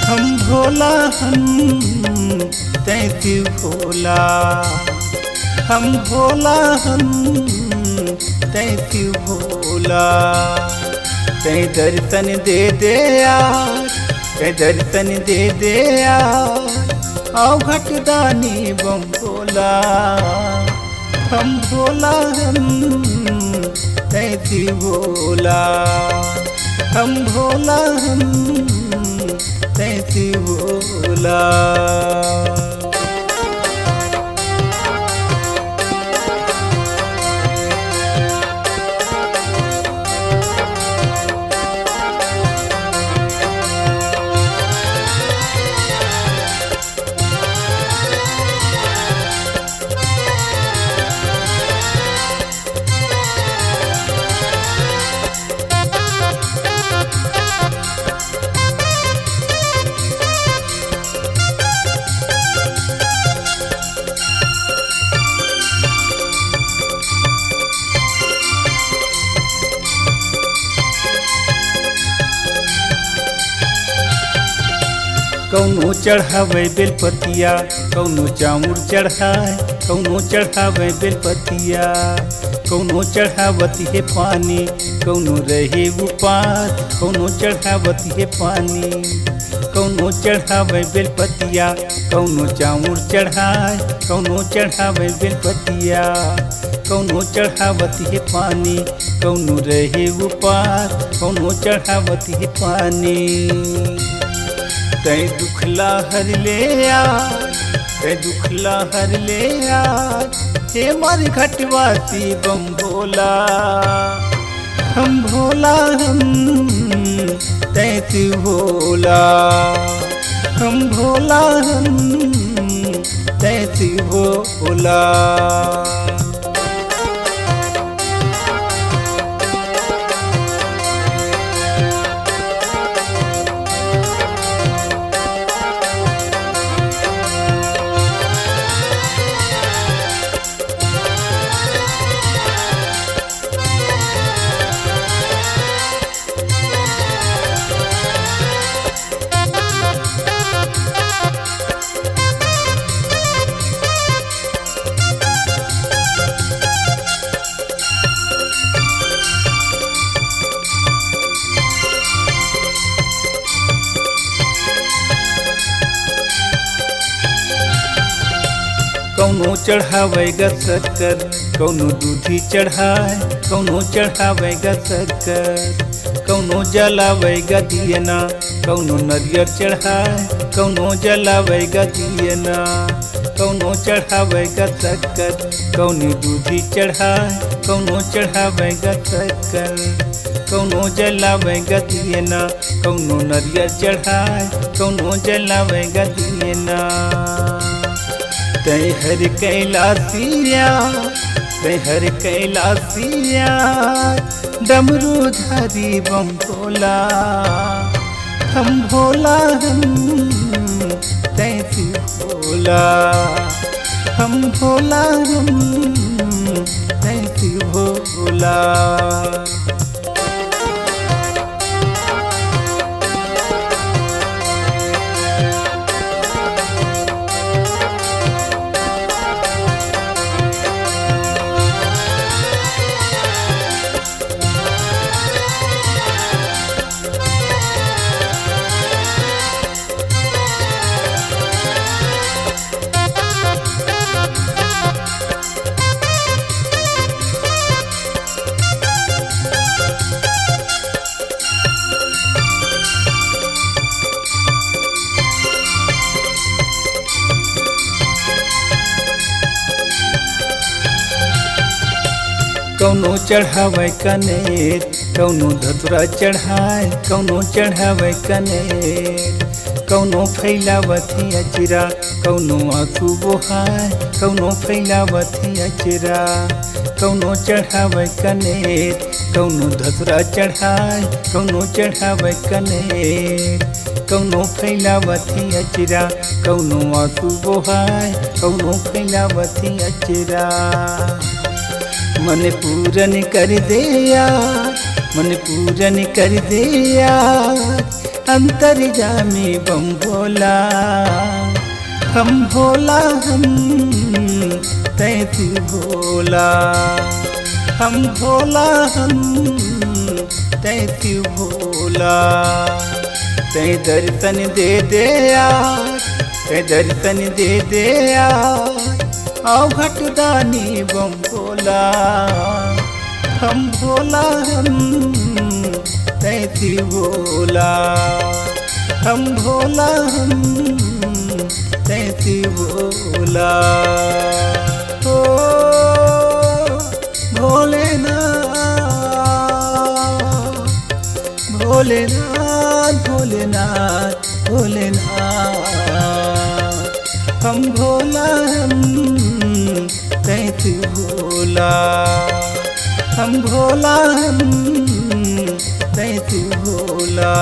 हम भोला तैसी भोला, हम भोला तैसी भोला। तै दर्शन दे दे यार, तै दर्शन दे दे यार, आओ घटदानी बम भोला। हम भोला तैसी भोला, हम भोला तैसी भोला। कौनो चढ़ावे बेलपतिया, कौनो चाउर चढ़ाए, कौनो चढ़ावे बेलपतिया, कौनो चढ़ावती है पानी, कौनो रहे उपास, कौनो चढ़ावती है पानी। कौनो चढ़ावे बेलपतिया, कौनो चाउर चढ़ाए, कौनो चढ़ावे बेलपतिया, कौनो चढ़ावती है पानी, कौनो रहे उपास, कौनो चढ़ावती है पानी। तै दुखला हर ले यार, तै दुखला हर ले यार, हे मारी घटवासी बम भोला। हम भोला तैसी भोला, हम भोला तैसी भोला। कौनो चढ़ावेगा शक्कर, कौनो दूधी चढ़ाए, कौनो चढ़ावेगा शक्कर, कौनो जलावेगा दियना, कौनो नरियर चढ़ाए, कौनो जलावेगा दियना। कौनो चढ़ावेगा शक्कर, कौनो दूधी चढ़ाए, कौनो चढ़ावेगा शक्कर, कौनो जलावेगा दियना, कौनो नरियर चढ़ाए, कौनो जलावेगा दियना। तै हर कैलासिया, तै हर कैलासिया, डमरूधारी बम भोला। हम भोला तैसी भोला, हम भोला तैसी भोला। कौनो चढ़ावे कनेर, कौनो धतुरा चढ़ाए, कौनो चढ़ावे कनेर, कौनो फैलावती अचरा, कौनो आंसू बोहाए, कौनो फैलावती अचरा। कौनो चढ़ावे कनेर, कौनो धतुरा चढ़ाए, कौनो चढ़ावे कनेर, कौनो फैलावती अचरा, कौनो आंसू बोहाए, कौनो फैलावती अचरा। मन पूरन कर दे यार, मन पूरन कर दे यार, अंतर्यामी बम भोला, हम भोला हम तैसी भोला, हम भोला हम तैसी भोला। तै दर्शन दे दे यार, तै दर्शन दे दे यार, आओ घटदानी बम भोला, हम भोला हम तैसी भोला, हम भोला हम तैसी भोला। ओ भोलेनाथ भोलेनाथ भोलेनाथ भोलेनाथ, हम भोला हम तैसी भोला, हम भोला हम तैसी भोला।